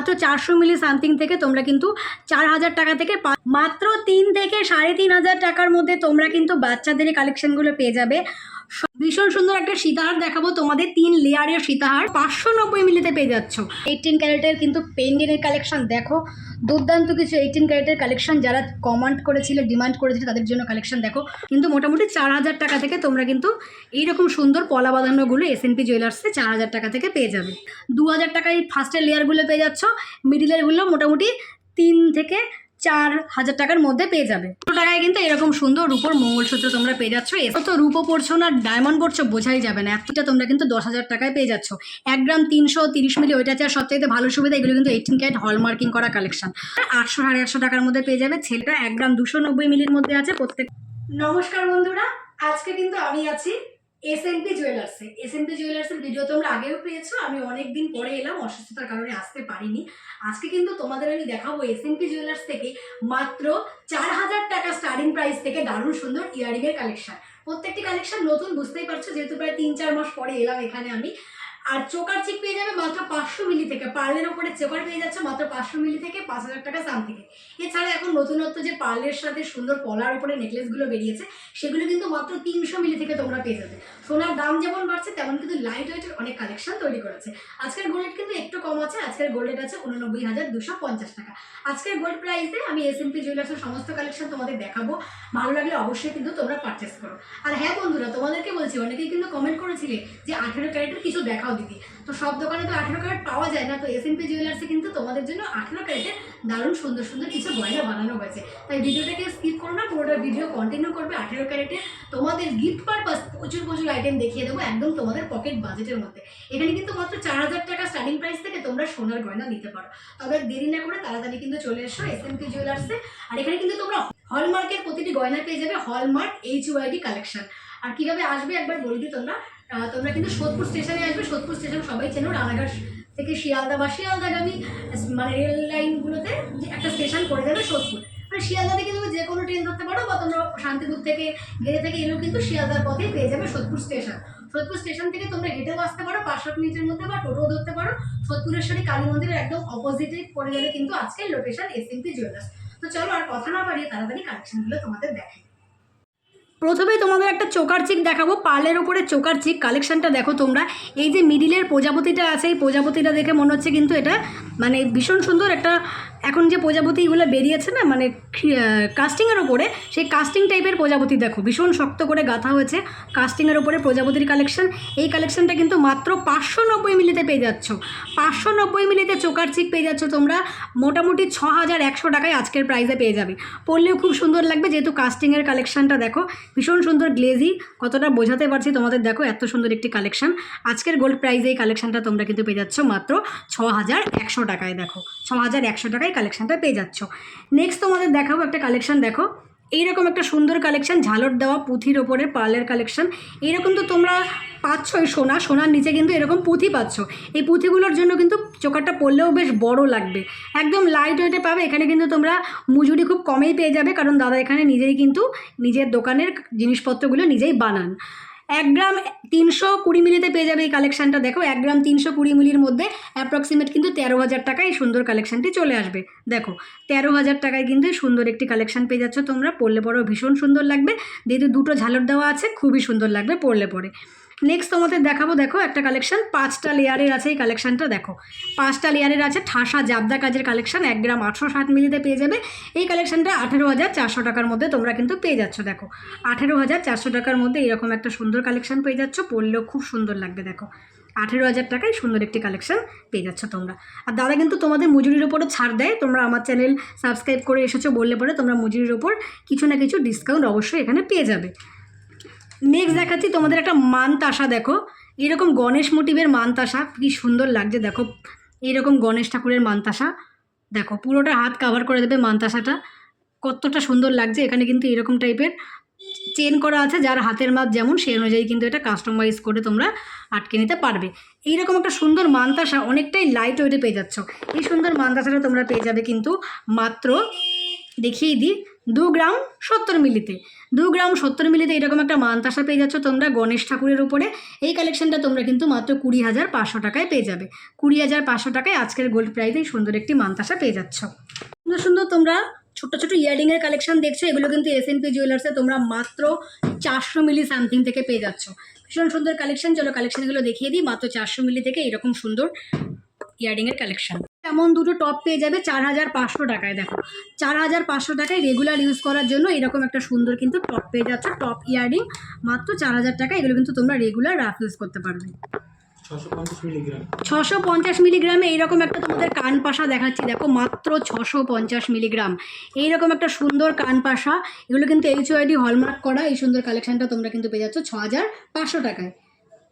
মাত্র 400 মিলি সামথিং থেকে তোমরা কিন্তু 4000 টাকা থেকে মাত্র 3 থেকে 3500 টাকার মধ্যে তোমরা কিন্তু বাচ্চাদের কালেকশনগুলো পেয়ে যাবে। ভীষণ সুন্দর একটা সীতাহার দেখাবো তোমাদের, 3 লেয়ারের সীতাহার 590 মিলিতে পেয়ে যাচ্ছ। 18 ক্যারেটের কিন্তু পেন্ডেন্টের কালেকশন দেখো, দুর্দান্ত কিছু 18 ক্যারেটের কালেকশন। যারা কমেন্ট করেছিল, ডিমান্ড করেছিল, তাদের জন্য কালেকশন দেখো। কিন্তু মোটামুটি 4000 টাকা থেকে তোমরা কিন্তু এইরকম সুন্দর পলা বাঁধানোগুলো এসএনপি জুয়েলার্সে 4000 টাকা থেকে পেয়ে যাবে। 2000 টাকায় ফার্স্টের লেয়ারগুলো পেয়ে যাচ্ছ, মিডিলেরগুলো মোটামুটি 3 থেকে 4000 টাকার মধ্যে পেয়ে যাবে। 100 টাকায় কিন্তু এরকম সুন্দর রূপোর মঙ্গলসূত্র তোমরা পেয়ে যাচ্ছ। এত তো রূপো পড়ছো না, ডায়মন্ড পড়ছো বোঝাই যাবে না। এতটা তোমরা কিন্তু 10,000 টাকায় পেয়ে যাচ্ছ। 1 গ্রাম 330 মিলি, ওইটা হচ্ছে সবচাইতে ভালো সুবিধা। এগুলো কিন্তু 18 ক্যারেট হলমার্কিং করা কালেকশন। 800 150 টাকার মধ্যে পেয়ে যাবে। ছেলেটা 1 গ্রাম 290 মিলির মধ্যে আছে প্রত্যেক। নমস্কার বন্ধুরা, আজকে কিন্তু আমি আছি এসএনপি জুয়েলার্সে। এসএনপি জুয়েলার্সের ভিডিও তোমরা আগেও পেয়েছো। আমি অনেকদিন পরে এলাম, অসুস্থতার কারণে আসতে পারিনি। আজকে কিন্তু তোমাদের আমি দেখাবো এসএনপি জুয়েলার্স থেকে মাত্র 4000 টাকা স্টার্টিং প্রাইস থেকে দারুণ সুন্দর ইয়ারিংয়ের কালেকশন। প্রত্যেকটি কালেকশন নতুন, বুঝতেই পারছো, যেহেতু প্রায় 3-4 মাস পরে এলাম এখানে আমি। আর চোকার চিক পেয়ে যাবে মাত্র 500 মিলি থেকে। পার্লের ওপরে চোকার পেয়ে যাচ্ছে মাত্র 500 মিলি থেকে 5000 টাকা সামথিংয়ে। এছাড়া এখন নতুনত্ব যে পার্লের সাথে সুন্দর পলার উপরে নেকলেসগুলো বেরিয়েছে, সেগুলো কিন্তু মাত্র 300 মিলি থেকে তোমরা পেয়ে যাবে। সোনার দাম যেমন বাড়ছে, তেমন কিন্তু লাইট ওয়েটের অনেক কালেকশন তৈরি করেছে। আজকের গোল্ড কিন্তু একটু কম আছে। আজকের গোল্ডের আছে 89,250 টাকা। আজকের গোল্ড প্রাইসে আমি এসএনপি জুয়েলার্সের সমস্ত কালেকশন তোমাদের দেখাবো। ভালো লাগলে অবশ্যই কিন্তু তোমরা পারচেস করো। আর হ্যাঁ বন্ধুরা, তোমাদেরকে বলছি, অনেকেই কিন্তু কমেন্ট করেছিলে যে 18 ক্যারেটের কিছু দেখাও দিদি। তো সব দোকানে তো 18 ক্যারেট পাওয়া যায় না। তো এসএনপি জুয়েলার্সে কিন্তু তোমাদের জন্য 18 ক্যারেটের দারুণ সুন্দর সুন্দর কিছু গয়না বানানো হয়েছে। তাই ভিডিওটাকে স্কিপ করো না, পুরোটা ভিডিও কন্টিনিউ করবে। 18 ক্যারেটে তোমাদের গিফট পারপাস প্রচুর প্রচুর আইটেম দেখিয়ে দেবো, একদম তোমাদের পকেট বাজেটের মধ্যে। এখানে কিন্তু মাত্র 4000 টাকা স্টার্টিং প্রাইস থেকে তোমরা সোনার গয়না নিতে পারো। তবে দেরি না করে তাড়াতাড়ি কিন্তু চলে এসো এসএনপি জুয়েলার্সে। আর এখানে কিন্তু তোমরা হলমার্কের প্রতিটি গয়না পেয়ে যাবে, হলমার্ক HYD কালেকশন। আর কিভাবে আসবে একবার বলে দিই, তোমরা কিন্তু সোদপুর স্টেশনে আসবে। সোদপুর স্টেশন সবাই চেনো, রানাঘাট থেকে শিয়ালদা বা শিয়ালদাগামী মানে রেল লাইনগুলোতে যে একটা স্টেশন পড়ে যাবে সোদপুর। মানে শিয়ালদা থেকে তুমি যে কোনো ট্রেন ধরতে পারো, বা তোমরা শান্তিপুর থেকে গেড়ে থেকে এলেও কিন্তু শিয়ালদার পথেই পেয়ে যাবে সোদপুর স্টেশন। সোদপুর স্টেশন থেকে তোমরা হেঁটেও আসতে পারো 5 মিনিটের মধ্যে, বা টোটোও ধরতে পারো। সোদপুরেশ্বরী কালী মন্দিরের একদম অপোজিটে পড়ে যাবে কিন্তু আজকের লোকেশন এসএনপি জুয়েলার্স। তো চলো আর কথা না বাড়িয়ে তাড়াতাড়ি কালেকশনগুলো তোমাদের দেখাই। প্রথমে তোমাদের একটা চোকার চিক দেখাবো। পার্লের ওপরে চোকার চিক কালেকশনটা দেখো তোমরা। এই যে মিডিলের প্রজাপতিটা আছে, এই প্রজাপতিটা দেখে মনে হচ্ছে কিন্তু এটা মানে ভীষণ সুন্দর একটা, এখন যে প্রজাপতিগুলো বেরিয়েছে না মানে কাস্টিংয়ের ওপরে, সেই কাস্টিং টাইপের প্রজাপতি দেখো, ভীষণ শক্ত করে গাঁথা হয়েছে কাস্টিংয়ের ওপরে প্রজাপতির কালেকশন। এই কালেকশনটা কিন্তু মাত্র 590 মিলিতে পেয়ে যাচ্ছ। 590 মিলিতে চোকার চিক পেয়ে যাচ্ছ তোমরা মোটামুটি 6100 টাকায় আজকের প্রাইসে পেয়ে যাবে। পরলেও খুব সুন্দর লাগবে, যেহেতু কাস্টিংয়ের কালেকশনটা দেখো ভীষণ সুন্দর গ্লেজি। কতটা বোঝাতে পারছি তোমাদের, দেখো এত সুন্দর একটি কালেকশন। আজকের গোল্ড প্রাইসে এই কালেকশনটা তোমরা কিন্তু পেয়ে যাচ্ছ মাত্র 6100 টাকায়। দেখো 6100 টাকায় কালেকশনটা পেয়ে যাচ্ছ। নেক্সট তোমাদের দেখাবো একটা কালেকশন। দেখো এইরকম একটা সুন্দর কালেকশন, ঝালর দেওয়া পুঁথির ওপরে পার্লের কালেকশন। এইরকম তো তোমরা পাচ্ছ, এই সোনার নিচে কিন্তু এরকম পুঁথি পাচ্ছ। এই পুঁথিগুলোর জন্য কিন্তু চোকারটা পরলেও বেশ বড় লাগবে, একদম লাইট ওয়েটে পাবে। এখানে কিন্তু তোমরা মজুরি খুব কমেই পেয়ে যাবে, কারণ দাদা এখানে নিজেই কিন্তু নিজের দোকানের জিনিসপত্রগুলো নিজেই বানান। 1 গ্রাম 320 মিলিতে পেয়ে যাবে এই কালেকশানটা। দেখো 1 গ্রাম 320 মিলির মধ্যে অ্যাপ্রক্সিমেট কিন্তু 13,000 টাকায় এই সুন্দর কালেকশানটি চলে আসবে। দেখো 13,000 টাকায় কিন্তু সুন্দর একটি কালেকশান পেয়ে যাচ্ছ তোমরা। পরলে পরেও ভীষণ সুন্দর লাগবে, যেহেতু দুটো ঝালর দেওয়া আছে, খুবই সুন্দর লাগবে পরলে পরে। নেক্সট তোমাদের দেখাবো, দেখো একটা কালেকশন 5টা লেয়ারের আছে। এই কালেকশানটা দেখো 5টা লেয়ারের আছে, ঠাসা জাবদা কাজের কালেকশন। 1 গ্রাম 860 মিলিতে পেয়ে যাবে এই কালেকশানটা। 18,400 টাকার মধ্যে তোমরা কিন্তু পেয়ে যাচ্ছ। দেখো 18,400 টাকার মধ্যে এরকম একটা সুন্দর কালেকশন পেয়ে যাচ্ছ, পরলেও খুব সুন্দর লাগবে। দেখো 18,000 টাকায় সুন্দর একটি কালেকশন পেয়ে যাচ্ছ তোমরা। আর দাদা কিন্তু তোমাদের মজুরির ওপরও ছাড় দেয়। তোমরা আমার চ্যানেল সাবস্ক্রাইব করে এসেছো বললে পরে তোমরা মজুরির ওপর কিছু না কিছু ডিসকাউন্ট অবশ্যই এখানে পেয়ে যাবে। নেক্সট দেখাচ্ছি তোমাদের একটা মানতাসা। দেখো এরকম গণেশ মোটিভের মানতাসা, কি সুন্দর লাগছে। দেখো এইরকম গণেশ ঠাকুরের মানতাসা, দেখো পুরোটা হাত কাভার করে দেবে মানতাসাটা, কতটা সুন্দর লাগছে। এখানে কিন্তু এরকম টাইপের চেন করা আছে, যার হাতের মাপ যেমন সেই অনুযায়ী কিন্তু এটা কাস্টমাইজ করে তোমরা আটকে নিতে পারবে। এইরকম একটা সুন্দর মানতাসা অনেকটাই লাইট ওয়েটে পেয়ে যাচ্ছ। এই সুন্দর মানতাসাটা তোমরা পেয়ে যাবে কিন্তু মাত্র, দেখিয়ে দিই, 2 গ্রাম 70 মিলিতে। 2 গ্রাম 70 মিলিতে এরকম একটা মানতাসা পেয়ে যাচ্ছ তোমরা গণেশ ঠাকুরের উপরে। এই কালেকশনটা তোমরা কিন্তু মাত্র 20,500 টাকায় পেয়ে যাবে। 20,500 টাকায় আজকের গোল্ড প্রাইসে সুন্দর একটি মানতাসা পেয়ে যাচ্ছ। সুন্দর সুন্দর তোমরা ছোট ছোট ইয়াররিংয়ের কালেকশন দেখছো, এগুলো কিন্তু এসএনপি জুয়েলার্সে তোমরা মাত্র 400 মিলি সামথিং থেকে পেয়ে যাচ্ছ। ভীষণ সুন্দর কালেকশন। চলো কালেকশনগুলো দেখিয়ে দিই। মাত্র 400 মিলি থেকে এরকম সুন্দর ইয়াররিংয়ের কালেকশন। এমন দুটো টপ পেয়ে যাবে 4,500 টাকায়। দেখো 4,500 টাকায় রেগুলার ইউজ করার জন্য এরকম একটা সুন্দর কিন্তু টপ পেয়ে যাচ্ছ। টপ ইয়াররিং মাত্র 4,000 টাকা। এগুলো কিন্তু তোমরা রেগুলার রাফ ইউজ করতে পারবে। 650 মিলিগ্রামে এইরকম একটা তোমাদের কান পাশা দেখাচ্ছি। দেখো মাত্র 650 মিলিগ্রাম এইরকম একটা সুন্দর কান পাশা। এগুলো কিন্তু HOID হলমার্ক করা। এই সুন্দর কালেকশনটা তোমরা কিন্তু পেয়ে যাচ্ছ 6,500 টাকায়,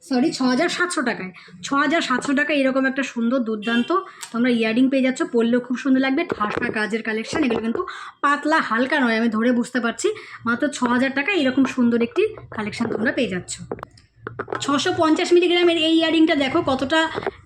সরি 6,700 টাকায়। 6,700 টাকায় এরকম একটা সুন্দর দুর্দান্ত তোমরা ইয়াররিং পেয়ে যাচ্ছ। পরলেও খুব সুন্দর লাগবে। ঠাসা কাজের কালেকশন। এগুলো কিন্তু পাতলা হালকা নয়, আমি ধরে বুঝতে পারছি। মাত্র 6,000 টাকায় এরকম সুন্দর একটি কালেকশন তোমরা পেয়ে যাচ্ছ। 650 মিলিগ্রামের এই ইয়াররিংটা দেখো কতটা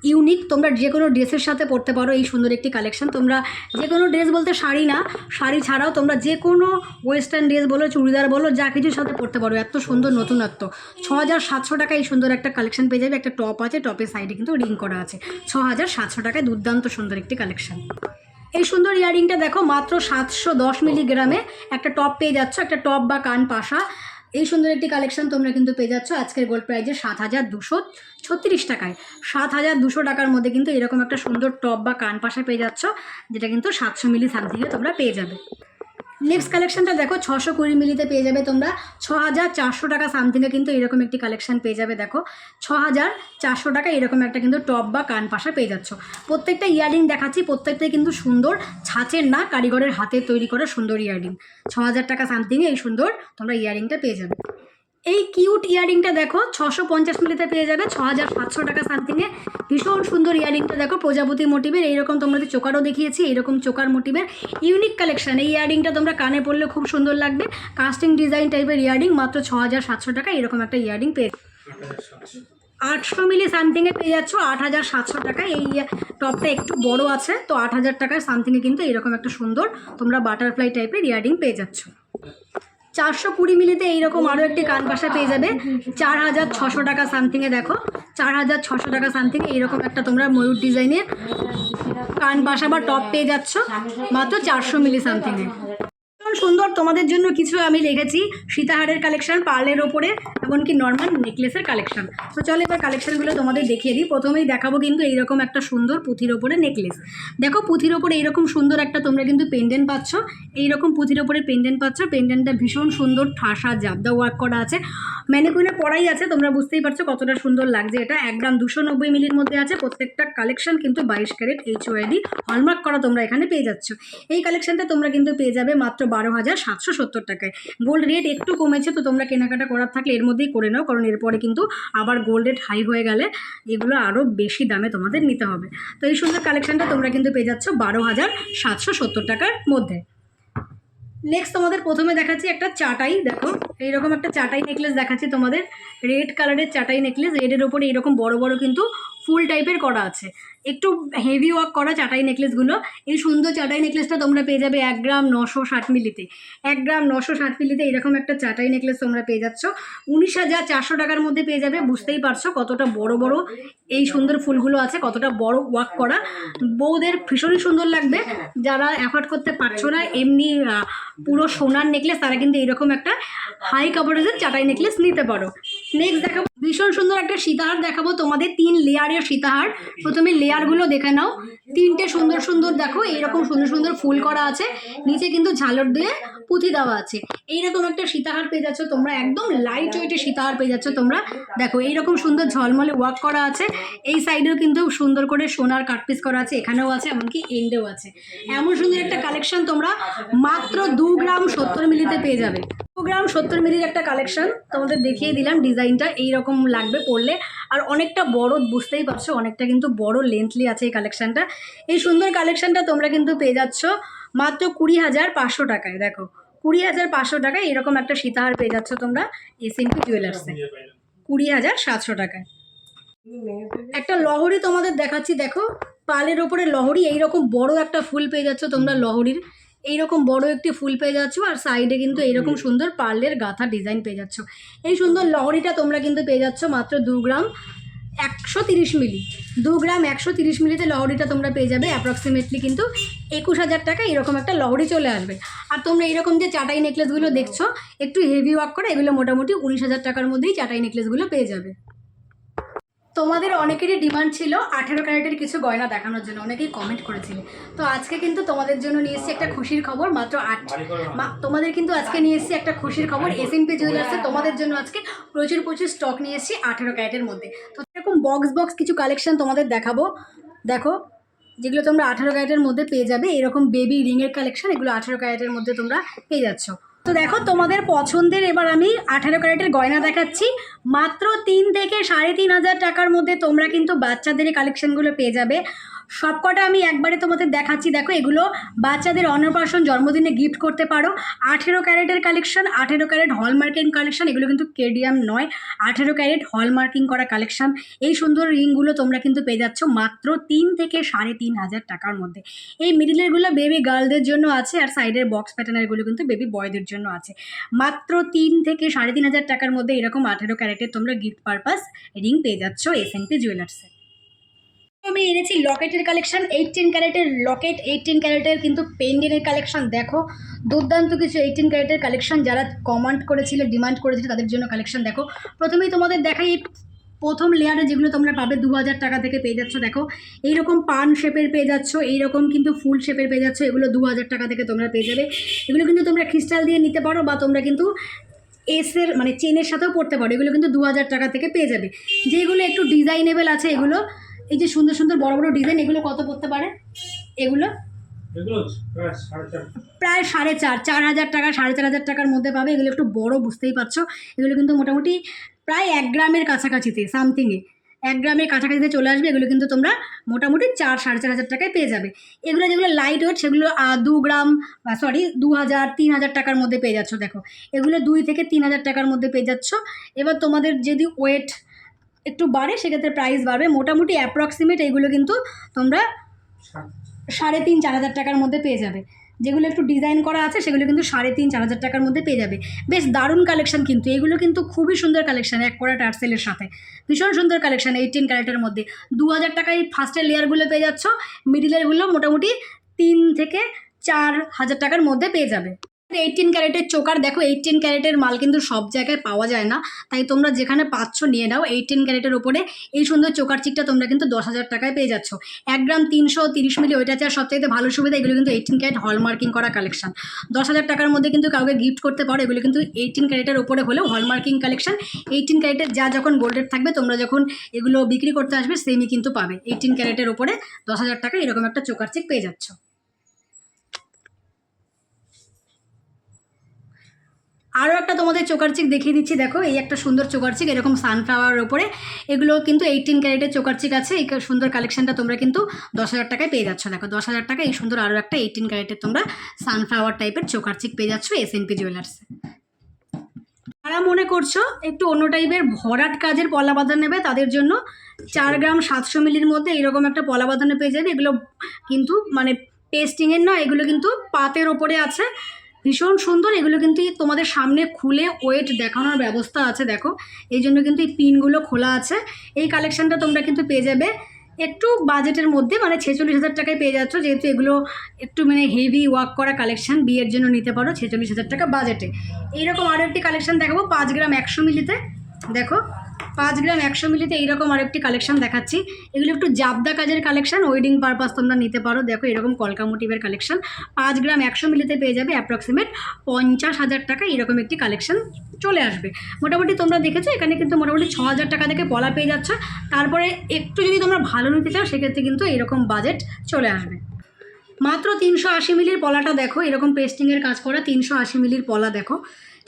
ইউনিক। তোমরা যে কোনো ড্রেসের সাথে পরতে পারো এই সুন্দর একটি কালেকশন। তোমরা যে কোনো ড্রেস বলতে শাড়ি না, শাড়ি ছাড়াও তোমরা যে কোনো ওয়েস্টার্ন ড্রেস বলো, চুড়িদার বলো, যা কিছুর সাথে পরতে পারো। এত সুন্দর নতুনত্ব। 6,700 টাকায় এই সুন্দর একটা কালেকশন পেয়ে যাবে। একটা টপ আছে, টপের সাইডে কিন্তু রিং করা আছে। 6,700 টাকায় দুর্দান্ত সুন্দর একটি কালেকশন। এই সুন্দর ইয়াররিংটা দেখো মাত্র 710 মিলিগ্রামে একটা টপ পেয়ে যাচ্ছ, একটা টপ বা কান পাশা। এই সুন্দর একটি কালেকশন তোমরা কিন্তু পেয়ে যাচ্ছ আজকের গোল্ড প্রাইজে 7,236 টাকায়। 7,200 টাকার মধ্যে কিন্তু এরকম একটা সুন্দর টপ বা কান পাশা পেয়ে যাচ্ছ, যেটা কিন্তু 700 মিলি সামথিংয়ে তোমরা পেয়ে যাবে। নেক্সট কালেকশনটা দেখো 620 মিলিতে পেয়ে যাবে তোমরা 6,400 টাকা সামথিংয়ে কিন্তু এরকম একটি কালেকশন পেয়ে যাবে। দেখো 6,400 টাকা এরকম একটা কিন্তু টপ বা কান পাশা পেয়ে যাচ্ছ। প্রত্যেকটা ইয়াররিং দেখাচ্ছি, প্রত্যেকটাই কিন্তু সুন্দর, ছাঁচের না, কারিগরের হাতে তৈরি করা সুন্দর ইয়াররিং। 6,000 টাকা সামথিংয়ে এই সুন্দর তোমরা ইয়াররিংটা পেয়ে যাবে। এই কিউট ইয়াররিংটা দেখো 650 মিলিতে পেয়ে যাবে 6,700 টাকা সামথিংয়ে। ভীষণ সুন্দর ইয়াররিংটা দেখো প্রজাপতি মোটিভের। এইরকম তোমাদের চোকারও দেখিয়েছি, এইরকম চোকার মোটিভের ইউনিক কালেকশন। এই ইয়াররিংটা তোমরা কানে পরলে খুব সুন্দর লাগবে। কাস্টিং ডিজাইন টাইপের ইয়াররিং। মাত্র 6,700 টাকা এরকম একটা ইয়াররিং পেয়ে 800 মিলি সামথিংয়ে পেয়ে যাচ্ছ 8,700 টাকা। এই টপটা একটু বড় আছে, তো 8,000 টাকার সামথিংয়ে কিন্তু এরকম একটা সুন্দর তোমরা বাটারফ্লাই টাইপের ইয়াররিং পেয়ে যাচ্ছ। 420 মিলিতে এইরকম আরও একটি কান পাশা পেয়ে যাবে 4,600 টাকা সামথিংয়ে। দেখো 4,600 টাকা সামথিংয়ে এইরকম একটা তোমরা ময়ূর ডিজাইনের কান পাশা বা টপ পেয়ে যাচ্ছ মাত্র 400 মিলি সামথিংয়ে। সুন্দর তোমাদের জন্য কিছু আমি রেখেছি সীতাহারের কালেকশন, পার্লের ওপরে, এমনকি নর্মাল নেকলেসের কালেকশন। তো চলো এবার কালেকশনগুলো তোমাদের দেখিয়ে দিই। প্রথমেই দেখাবো কিন্তু এইরকম একটা সুন্দর পুঁথির ওপরে নেকলেস। দেখো পুঁথির ওপরে এইরকম সুন্দর একটা তোমরা কিন্তু পেন্ডেন্ট পাচ্ছ। এইরকম পুঁথির ওপরে পেন্ডেন্ট পাচ্ছ। পেন্ডেন্টটা ভীষণ সুন্দর, ঠাসা জাবদা ওয়ার্ক করা আছে, ম্যানিকুইনে পড়াই আছে। তোমরা বুঝতেই পারছো কতটা সুন্দর লাগছে। এটা 1 গ্রাম 290 মিলির মধ্যে আছে। প্রত্যেকটা কালেকশন কিন্তু 22 ক্যারেট HOID হলমার্ক করা তোমরা এখানে পেয়ে যাচ্ছ। এই কালেকশনটা তোমরা কিন্তু পেয়ে যাবে মাত্র 12,770 টাকায়। গোল্ড রেট একটু কমেছে, তো তোমরা কেনাকাটা করার থাকলে এর মধ্যেই করে নাও, কারণ এরপরে কিন্তু আবার গোল্ড রেট হাই হয়ে গেলে এগুলো আরও বেশি দামে তোমাদের নিতে হবে। তো এই সুন্দর কালেকশনটা তোমরা কিন্তু পেয়ে যাচ্ছ 12,770 টাকার মধ্যে। নেক্সট তোমাদের প্রথমে দেখাচ্ছি একটা চাটাই। দেখো এইরকম একটা চাটাই নেকলেস দেখাচ্ছি তোমাদের। রেড কালারের চাটাই নেকলেস। রেডের ওপরে এরকম বড় বড় কিন্তু ফুল টাইপের করা আছে, একটু হেভি ওয়ার্ক করা চাটাই নেকলেসগুলো। এই সুন্দর চাটাই নেকলেসটা তোমরা পেয়ে যাবে 1 গ্রাম 960 মিলিতে। 1 গ্রাম 960 মিলিতে এরকম একটা চাটাই নেকলেস তোমরা পেয়ে যাচ্ছ 19,400 টাকার মধ্যে পেয়ে যাবে। বুঝতেই পারছো কতটা বড় বড় এই সুন্দর ফুলগুলো আছে, কতটা বড় ওয়ার্ক করা। বউদের ভীষণই সুন্দর লাগবে। যারা অ্যাফোর্ড করতে পারছো না এমনি পুরো সোনার নেকলেস, তারা কিন্তু এরকম একটা হাই কাভারেজের চাটাই নেকলেস নিতে পারো। নেক্সট দেখাবো ভীষণ সুন্দর একটা সীতাহার দেখাবো তোমাদের, 3 লেয়ারের সীতাহার। প্রথমে লেয়ারগুলো দেখে নাও। 3টে সুন্দর সুন্দর দেখো এইরকম সুন্দর সুন্দর ফুল করা আছে, নিচে কিন্তু ঝালর দিয়ে পুঁথি দেওয়া আছে। এইরকম একটা সীতাহার পেয়ে যাচ্ছ তোমরা, একদম লাইট ওয়েটের সীতাহার পেয়ে যাচ্ছ তোমরা। দেখো এইরকম সুন্দর ঝলমলে ওয়ার্ক করা আছে। এই সাইডেও কিন্তু সুন্দর করে সোনার কাটপিস করা আছে, এখানেও আছে, এমনকি এন্ডেও আছে। এমন সুন্দর একটা কালেকশন তোমরা মাত্র 2 গ্রাম 70 মিলিতে পেয়ে যাবে। 2 গ্রাম 70 মিলির একটা কালেকশন তোমাদের দেখিয়ে দিলাম। ডিজাইনটা এইরকম লাগবে পরলে, আর অনেকটা বড়, বুঝতেই পারছো অনেকটা কিন্তু বড় লেন্থলি আছে এই কালেকশনটা। এই সুন্দর কালেকশনটা তোমরা কিন্তু পেয়ে যাচ্ছ মাত্র 20,500 টাকায়। দেখো 20,500 টাকায় এরকম একটা সীতাহার পেয়ে যাচ্ছ তোমরা এসএনপি জুয়েলার্সে 20,700 টাকায়। একটা লহরি তোমাদের দেখাচ্ছি। দেখো পালের ওপরে লহরি, এইরকম বড় একটা ফুল পেয়ে যাচ্ছ তোমরা লহরির। এইরকম বড় একটি ফুল পেয়ে যাচ্ছ, আর সাইডে কিন্তু এইরকম সুন্দর পার্লের গাঁথা ডিজাইন পেয়ে যাচ্ছ। এই সুন্দর লহরিটা তোমরা কিন্তু পেয়ে যাচ্ছ মাত্র 2 গ্রাম 130 মিলি। 2 গ্রাম 130 মিলিতে লহরিটা তোমরা পেয়ে যাবে অ্যাপ্রক্সিমেটলি কিন্তু 21,000 টাকা এরকম একটা লহরি চলে আসবে। আর তোমরা এইরকম যে চাটাই নেকলেসগুলো দেখছো একটু হেভি ওয়ার্ক করা, এগুলো মোটামুটি 19,000 টাকার মধ্যেই চাটাই নেকলেসগুলো পেয়ে যাবে। তোমাদের অনেকেরই ডিমান্ড ছিল 18 ক্যারেটের কিছু গয়না দেখানোর জন্য, অনেকেই কমেন্ট করেছিলে। তো আজকে কিন্তু তোমাদের জন্য নিয়ে এসেছি একটা খুশির খবর, মাত্র তোমাদের কিন্তু আজকে নিয়ে এসেছি একটা খুশির খবর। এসএনপি জুয়েলার্সে তোমাদের জন্য আজকে প্রচুর স্টক নিয়ে এসেছি 18 ক্যারেটের মধ্যে। তো এরকম বক্স কিছু কালেকশন তোমাদের দেখাবো, দেখো যেগুলো তোমরা 18 ক্যারেটের মধ্যে পেয়ে যাবে। এরকম বেবি রিংয়ের কালেকশন, এগুলো 18 ক্যারেটের মধ্যে তোমরা পেয়ে যাচ্ছ। তো দেখো তোমাদের পছন্দের এবার আমি 18 ক্যারেটের গয়না দেখাচ্ছি। মাত্র 3 থেকে 3,500 টাকার মধ্যে তোমরা কিন্তু বাচ্চাদের এই কালেকশনগুলো পেয়ে যাবে। সবকটা আমি একবারে তোমাদের দেখাচ্ছি। দেখো এগুলো বাচ্চাদের অন্নপ্রাশন, জন্মদিনে গিফট করতে পারো। 18 ক্যারেটের কালেকশন, 18 ক্যারেট হলমার্কিং কালেকশন, এগুলো কিন্তু কেডিয়াম নয়, 18 ক্যারেট হলমার্কিং করা কালেকশন। এই সুন্দর রিংগুলো তোমরা কিন্তু পেয়ে যাচ্ছ মাত্র 3 থেকে 3,500 টাকার মধ্যে। এই মিডিলেরগুলো বেবি গার্লদের জন্য আছে, আর সাইডের বক্স প্যাটার্নেরগুলো কিন্তু বেবি বয়দের জন্য আছে। মাত্র 3 থেকে 3,500 টাকার মধ্যে এরকম 18 ক্যারেটের তোমরা গিফট পারপাস রিং পেয়ে যাচ্ছ এসএনপি জুয়েলার্সে। আমি এনেছি লকেটের কালেকশন, 18 ক্যারেটের লকেট, 18 ক্যারেটের কিন্তু পেন্ডেন্টের কালেকশন। দেখো দুর্দান্ত কিছু 18 ক্যারেটের কালেকশন, যারা কমেন্ট করেছিল, ডিমান্ড করেছিল তাদের জন্য কালেকশন। দেখো প্রথমেই তোমাদের দেখাই প্রথম লেয়ারে যেগুলো তোমরা পাবে 2,000 টাকা থেকে পেয়ে যাচ্ছ। দেখো এইরকম পান শেপের পেয়ে যাচ্ছ, এইরকম কিন্তু ফুল শেপের পেয়ে যাচ্ছ, এগুলো 2,000 টাকা থেকে তোমরা পেয়ে যাবে। এগুলো কিন্তু তোমরা ক্রিস্টাল দিয়ে নিতে পারো, বা তোমরা কিন্তু এসের মানে চেনের সাথেও পড়তে পারো। এগুলো কিন্তু 2,000 টাকা থেকে পেয়ে যাবে। যেগুলো একটু ডিজাইনেবল আছে, এগুলো এই যে সুন্দর বড় ডিজাইন, এগুলো কত পড়তে পারে? এগুলো প্রায় 4,500 টাকা, 4,500 টাকার মধ্যে পাবে। এগুলো একটু বড়, বুঝতেই পারছো। এগুলো কিন্তু মোটামুটি প্রায় 1 গ্রামের কাছাকাছিতে, সামথিংয়ে 1 গ্রামের কাছাকাছিতে চলে আসবে। এগুলো কিন্তু তোমরা মোটামুটি 4,500 টাকায় পেয়ে যাবে। এগুলো যেগুলো লাইট ওয়েট সেগুলো 2 গ্রাম 2,000 3,000 টাকার মধ্যে পেয়ে যাচ্ছ। দেখো এগুলো 2 থেকে 3,000 টাকার মধ্যে পেয়ে যাচ্ছ। এবার তোমাদের যদি ওয়েট একটু বাড়ে সেক্ষেত্রে প্রাইস বাড়বে। মোটামুটি অ্যাপ্রক্সিমেট এইগুলো কিন্তু তোমরা 3,500-4,000 টাকার মধ্যে পেয়ে যাবে। যেগুলো একটু ডিজাইন করা আছে সেগুলো কিন্তু 3,500-4,000 টাকার মধ্যে পেয়ে যাবে। বেশ দারুণ কালেকশন কিন্তু এগুলো, কিন্তু খুবই সুন্দর কালেকশন, এক করা টার্সেলের সাথে ভীষণ সুন্দর কালেকশন। 18 ক্যারেটের মধ্যে 2,000 টাকায় ফার্স্টের লেয়ারগুলো পেয়ে যাচ্ছ, মিডিলেরগুলো মোটামুটি 3 থেকে 4,000 টাকার মধ্যে পেয়ে যাবে। 18 ক্যারেটের চোকার, দেখো 18 ক্যারেটের মাল কিন্তু সব জায়গায় পাওয়া যায় না, তাই তোমরা যেখানে পাচ্ছ নিয়ে নাও। 18 ক্যারেটের ওপরে এই সুন্দর চোকার চিকটা তোমরা কিন্তু 10,000 টাকায় পেয়ে যাচ্ছ। 1 গ্রাম 330 মিলি ওইটা আছে। আর সবথেকে ভালো সুবিধা, এগুলো কিন্তু 18 ক্যারেট হলমার্কিং করা কালেকশন। 10,000 টাকার মধ্যে কিন্তু কাউকে গিফট করতে পারো। এগুলো কিন্তু 18 ক্যারেটের ওপরে হলেও হলমার্কিং কালেকশন। 18 ক্যারেটের যা যখন গোল্ডের থাকবে, তোমরা যখন এগুলো বিক্রি করতে আসবে সেমই কিন্তু পাবে। 18 ক্যারেটের ওপরে 10,000 টাকা এরকম একটা চোকার চিক পেয়ে যাচ্ছ। আরও একটা তোমাদের চোকার চিক দেখিয়ে দিচ্ছি। দেখো এই একটা সুন্দর চোকার চিক, এরকম সানফ্লাওয়ারের ওপরে। এগুলো কিন্তু 18 ক্যারেটের চোকার চিক আছে। এই সুন্দর কালেকশনটা তোমরা কিন্তু 10,000 টাকায় পেয়ে যাচ্ছ। দেখো 10,000 টাকা এই সুন্দর আরও একটা 18 ক্যারেটের তোমরা সানফ্লাওয়ার টাইপের চোকার চিক পেয়ে যাচ্ছ এসএনপি জুয়েলার্সে। যারা মনে করছো একটু অন্য টাইপের ভরাট কাজের পলা বাঁধা নেবে, তাদের জন্য 4 গ্রাম 700 মিলির মধ্যে এরকম একটা পলা বাঁধানো পেয়ে যাবে। এগুলো কিন্তু মানে পেস্টিংয়ের নয়, এগুলো কিন্তু পাতের ওপরে আছে, ভীষণ সুন্দর। এগুলো কিন্তু তোমাদের সামনে খুলে ওয়েট দেখানোর ব্যবস্থা আছে। দেখো এই জন্য কিন্তু এই পিনগুলো খোলা আছে। এই কালেকশানটা তোমরা কিন্তু পেয়ে যাবে একটু বাজেটের মধ্যে, মানে 46,000 টাকায় পেয়ে যাচ্ছ। যেহেতু এগুলো একটু মানে হেভি ওয়ার্ক করা কালেকশান, বিয়ের জন্য নিতে পারো 46,000 টাকা বাজেটে। এইরকম আরও একটি কালেকশান দেখাবো 5 গ্রাম 100 মিলিতে। দেখো 5 গ্রাম 100 মিলিতে এইরকম আরেকটি কালেকশন দেখাচ্ছি। এগুলো একটু জাবদা কাজের কালেকশন, ওয়েডিং পারপাস তোমরা নিতে পারো। দেখো এরকম কলকা মোটিভের কালেকশন 5 গ্রাম 100 মিলিতে পেয়ে যাবে অ্যাপ্রক্সিমেট 50,000 টাকা এরকম একটি কালেকশন চলে আসবে। মোটামুটি তোমরা দেখেছো এখানে কিন্তু মোটামুটি 6,000 টাকা থেকে পলা পেয়ে যাচ্ছ। তারপরে একটু যদি তোমরা ভালো নিতে চাও সেক্ষেত্রে কিন্তু এরকম বাজেট চলে আসবে। মাত্র 380 মিলির পলাটা দেখো, এরকম পেস্টিংয়ের কাজ করা 380 মিলির পলা। দেখো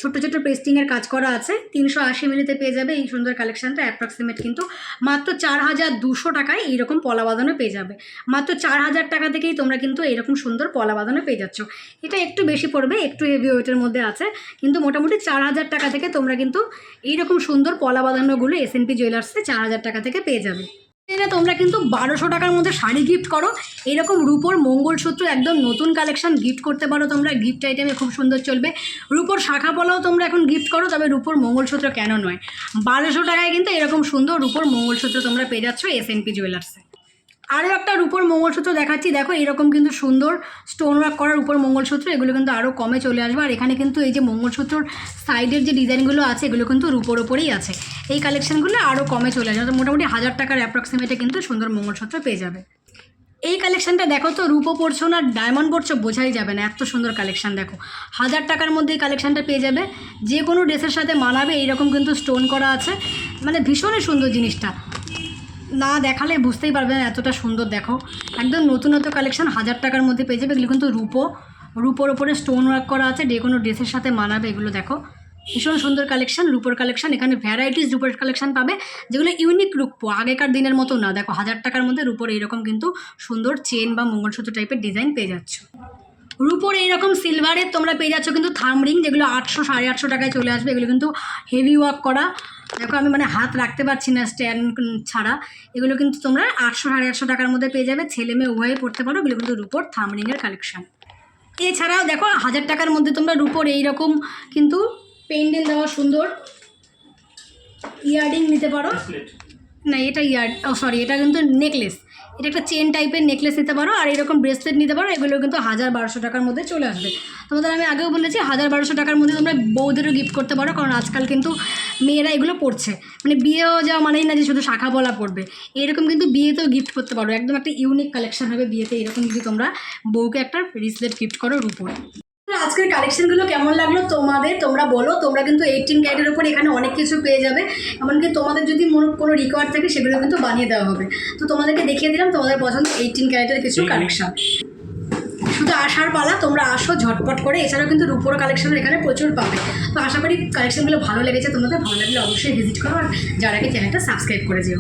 ছোট্ট পেস্টিংয়ের কাজ করা আছে, 380 মিলিতে পেয়ে যাবে এই সুন্দর কালেকশানটা। অ্যাপ্রক্সিমেট কিন্তু মাত্র 4,200 টাকায় এইরকম পলা বাঁধানো পেয়ে যাবে। মাত্র 4,000 টাকা থেকেই তোমরা কিন্তু এইরকম সুন্দর পলা বাঁধানো পেয়ে যাচ্ছ। এটা একটু বেশি পড়বে, একটু হেভি ওয়েটের মধ্যে আছে, কিন্তু মোটামুটি 4,000 টাকা থেকে তোমরা কিন্তু এইরকম সুন্দর পলা বাঁধানোগুলো এসএনপি জুয়েলার্সে 4,000 টাকা থেকে পেয়ে যাবে। এটা তোমরা কিন্তু 1200 টাকার মধ্যে শাড়ি গিফট করো, এরকম রূপোর মঙ্গলসূত্র একদম নতুন কালেকশন গিফট করতে পারো তোমরা। গিফট আইটেমে খুব সুন্দর চলবে। রূপোর শাখা পলাও তোমরা এখন গিফট করো, তবে রূপোর মঙ্গলসূত্র কেন নয়, 1200 টাকায় কিন্তু এরকম সুন্দর রূপোর মঙ্গলসূত্র তোমরা পেয়ে যাচ্ছ এসএনপি জুয়েলার্সে। আরও একটা রূপোর মঙ্গলসূত্র দেখাচ্ছি, দেখো এরকম কিন্তু সুন্দর স্টোন ওয়ার্ক করার উপর মঙ্গলসূত্র, এগুলো কিন্তু আরও কমে চলে আসবে। আর এখানে কিন্তু এই যে মঙ্গলসূত্রর সাইডের যে ডিজাইনগুলো আছে এগুলো কিন্তু রূপোর ওপরেই আছে। এই কালেকশানগুলো আরও কমে চলে আসবে, মোটামুটি 1000 টাকার অ্যাপ্রক্সিমেটে কিন্তু সুন্দর মঙ্গলসূত্র পেয়ে যাবে। এই কালেকশানটা দেখো তো, রূপো পড়ছো না ডায়মন্ড পড়ছো বোঝাই যাবে না, এত সুন্দর কালেকশান। দেখো 1000 টাকার মধ্যে এই কালেকশানটা পেয়ে যাবে, যে কোনো ড্রেসের সাথে মানাবে। এইরকম কিন্তু স্টোন করা আছে, মানে ভীষণই সুন্দর জিনিসটা, না দেখালে বুঝতেই পারবে না এতটা সুন্দর। দেখো একদম নতুনত্ব কালেকশান 1000 টাকার মধ্যে পেয়ে যাবে। এগুলো কিন্তু রূপোর ওপরে স্টোন ওয়ার্ক করা আছে, যে কোনো ড্রেসের সাথে মানাবে। এগুলো দেখো ভীষণ সুন্দর কালেকশান, রূপোর কালেকশান। এখানে ভ্যারাইটিস রূপোর কালেকশান পাবে, যেগুলো ইউনিক রূপো, আগেকার দিনের মতো না। দেখো 1000 টাকার মধ্যে রূপোর এইরকম কিন্তু সুন্দর চেন বা মঙ্গলসূত্র টাইপের ডিজাইন পেয়ে যাচ্ছ। রূপোর এইরকম সিলভারের তোমরা পেয়ে যাচ্ছ কিন্তু থাম রিং, যেগুলো 800 850 টাকায় চলে আসবে। এগুলো কিন্তু হেভি ওয়ার্ক করা। দেখো আমি মানে হাত রাখতে পারছি না স্ট্যান্ড ছাড়া। এগুলো কিন্তু তোমরা 800 850 টাকার মধ্যে পেয়ে যাবে, ছেলে মেয়ে উভয়ে পড়তে পারো। এগুলো কিন্তু রূপোর থাম রিংয়ের কালেকশান। এছাড়াও দেখো 1000 টাকার মধ্যে তোমরা রূপোর এইরকম কিন্তু পেন্ডেল দেওয়া সুন্দর ইয়াররিং নিতে পারো। না এটা এটা কিন্তু নেকলেস, এটা একটা চেন টাইপের নেকলেস নিতে পারো। আর এরকম ব্রেসলেট নিতে পারো, এগুলো কিন্তু 1000-1200 টাকার মধ্যে চলে আসবে। তোমাদের আমি আগেও বলেছি 1000-1200 টাকার মধ্যে তোমরা বউদেরও গিফট করতে পারো, কারণ আজকাল কিন্তু মেয়েরা এগুলো পড়ছে, মানে বিয়েও যাওয়া মানেই না যে শুধু শাখা বলা পড়বে। এরকম কিন্তু বিয়েতেও গিফট করতে পারো, একদম একটা ইউনিক কালেকশন হবে বিয়েতে। এরকম যদি তোমরা বউকে একটা ব্রেসলেট গিফট করো রূপোর। আজকের কালেকশনগুলো কেমন লাগলো তোমাদের, তোমরা বলো। তোমরা কিন্তু 18 ক্যারেটের উপর এখানে অনেক কিছু পেয়ে যাবে, এমনকি তোমাদের যদি কোনো রিকোয়ার্ড থাকে সেগুলো কিন্তু বানিয়ে দেওয়া হবে। তো তোমাদেরকে দেখিয়ে দিলাম তোমাদের পছন্দ 18 ক্যারেটের কিছু কালেকশন। শুধু আসার পালা, তোমরা আসো ঝটপট করে। এছাড়াও কিন্তু রূপোর কালেকশন এখানে প্রচুর পাবে। তো আশা করি কালেকশনগুলো ভালো লেগেছে তোমাদের। ভালো লাগলে অবশ্যই ভিজিট করো, আর যার আগে চ্যানেলটা সাবস্ক্রাইব করে যেও।